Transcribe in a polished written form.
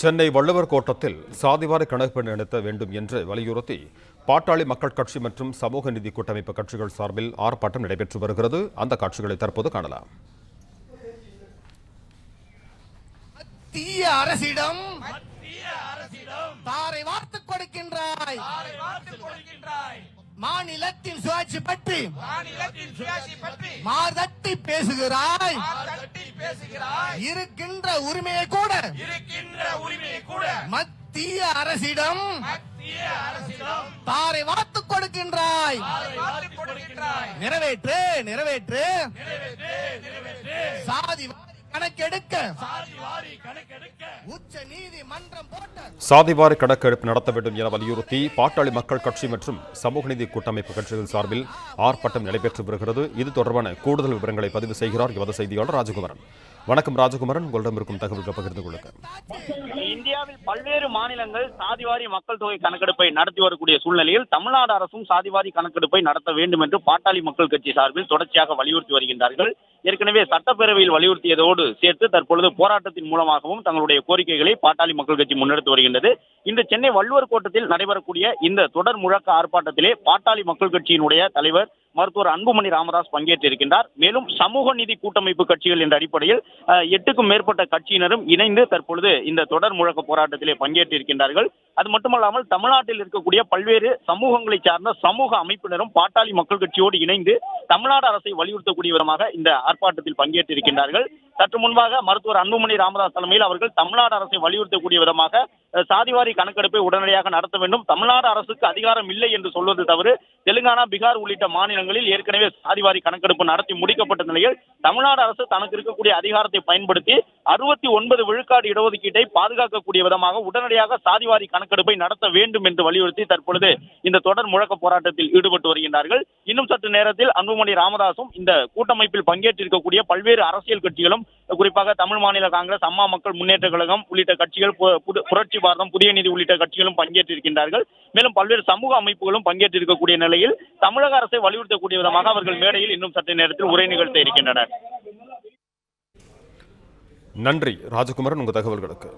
சென்னை வள்ளுவர் கோட்டத்தில் சாதிவாரி கணக்கு நடத்த வேண்டும் என்று வலியுறுத்தி பாட்டாளி மக்கள் கட்சி மற்றும் சமூக நீதி கூட்டமைப்பு கட்சிகள் சார்பில் ஆர்ப்பாட்டம் நடைபெற்று வருகிறது. அந்த காட்சிகளை தற்போது காணலாம். மத்திய அரசிடம் தாரை வார்த்து கொடுக்கின்றாய், மாநிலத்தின் சுயாட்சி பற்றி மாதட்டி பேசுகிறாய், இருக்கின்ற உரிமையை கூட மத்திய அரசிடம் தாரை வார்த்து கொடுக்கின்றாய். நிறைவேற்று நிறைவேற்று. சாதி கணக்கெடுக்க உச்ச நீதிமன்றம் போட்ட சாதிவாரி கணக்கெடுப்பு நடத்த வேண்டும் என வலியுறுத்தி பாட்டாளி மக்கள் கட்சி மற்றும் சமூக நீதி கூட்டமைப்பு கட்சிகள் சார்பில் ஆர்ப்பாட்டம் நடைபெற்று வருகிறது. இது தொடர்பான கூடுதல் விவரங்களை பதிவு செய்கிறார் எமது செய்தியாளர் ராஜகுமரன். வணக்கம் ராஜகுமரன், உங்களிடம் இருக்கும் தகவல்களை பகிர்ந்து கொள்ளுங்கள். இந்தியாவில் பல்வேறு மாநிலங்கள் சாதிவாரி மக்கள் தொகை கணக்கெடுப்பை நடத்தி வரக்கூடிய சூழ்நிலையில் தமிழ்நாடு அரசும் சாதிவாரி கணக்கெடுப்பை நடத்த வேண்டும் என்று பாட்டாளி மக்கள் கட்சி சார்பில் தொடர்ச்சியாக வலியுறுத்தி வருகின்றார்கள். ஏற்கனவே சட்டப்பேரவையில் வலியுறுத்தியதோடு சேர்த்து தற்பொழுது போராட்டத்தின் மூலமாகவும் தங்களுடைய கோரிக்கைகளை பாட்டாளி மக்கள் கட்சி முன்னெடுத்து வருகின்றது. இன்று சென்னை வள்ளுவர் கோட்டத்தில் நடைபெறக்கூடிய இந்த தொடர் முழக்க ஆர்ப்பாட்டத்திலே பாட்டாளி மக்கள் கட்சியினுடைய தலைவர் மருத்துவர் அன்புமணி ராமதாஸ் பங்கேற்றிருக்கின்றார். மேலும் சமூக நீதி கூட்டமைப்பு கட்சிகள் என்ற அடிப்படையில் 8க்கும் மேற்பட்ட கட்சியினரும் இணைந்து தற்பொழுது இந்த தொடர் முழக்க போராட்டத்திலே பங்கேற்றிருக்கின்றார்கள். அது மட்டுமல்லாமல் தமிழ்நாட்டில் இருக்கக்கூடிய பல்வேறு சமூகங்களை சார்ந்த சமூக அமைப்பினரும் பாட்டாளி மக்கள் கட்சியோடு இணைந்து தமிழ்நாடு அரசை வலியுறுத்தக்கூடிய விதமாக இந்த ஆர்ப்பாட்டத்தில் பங்கேற்றிருக்கின்றார்கள். சற்று முன்பாக மருத்துவர் அன்புமணி ராமதாஸ் தலைமையில் அவர்கள் தமிழ்நாடு அரசை வலியுறுத்தக்கூடிய விதமாக சாதிவாரி கணக்கெடுப்பை உடனடியாக நடத்த வேண்டும், தமிழ்நாடு அரசுக்கு அதிகாரம் இல்லை என்று சொல்வது தவறு, தெலுங்கானா, பீகார் உள்ளிட்ட மாநிலங்களில் ஏற்கனவே சாதிவாரி கணக்கெடுப்பு நடத்தி முடிக்கப்பட்ட நிலையில் தமிழ்நாடு அரசு தனக்கு இருக்கக்கூடிய அதிகாரத்தை பயன்படுத்தி 69 விழுக்காடு இடஒதுக்கீட்டை பாதுகாக்கக்கூடிய விதமாக உடனடியாக சாதிவாரி கணக்கெடுப்பை நடத்த வேண்டும் என்று வலியுறுத்தி தற்பொழுது இந்த தொடர் முழக்க போராட்டத்தில் ஈடுபட்டு வருகின்றார்கள். இன்னும் சற்று நேரத்தில் அன்புமணி ராமதாசும் இந்த கூட்டமைப்பில் பங்கேற்றிருக்கக்கூடிய பல்வேறு அரசியல் கட்சிகளும், குறிப்பாக தமிழ் மாநில காங்கிரஸ், அம்மா மக்கள் முன்னேற்ற கழகம் உள்ளிட்ட கட்சிகள், புரட்சி பாரதம், புதிய நீதி உள்ளிட்ட கட்சிகளும் பங்கேற்றிருக்கின்றார்கள். மேலும் பல்வேறு சமூக அமைப்புகளும் பங்கேற்றிருக்கக்கூடிய நிலையில் தமிழக அரசை வலியுறுத்தக்கூடிய விதமாக அவர்கள் மேடையில் இன்னும் சற்று நேரத்தில் உரை நிகழ்த்த இருக்கின்றனர். நன்றி ராஜகுமரன், உங்கள் தகவல்களுக்கு.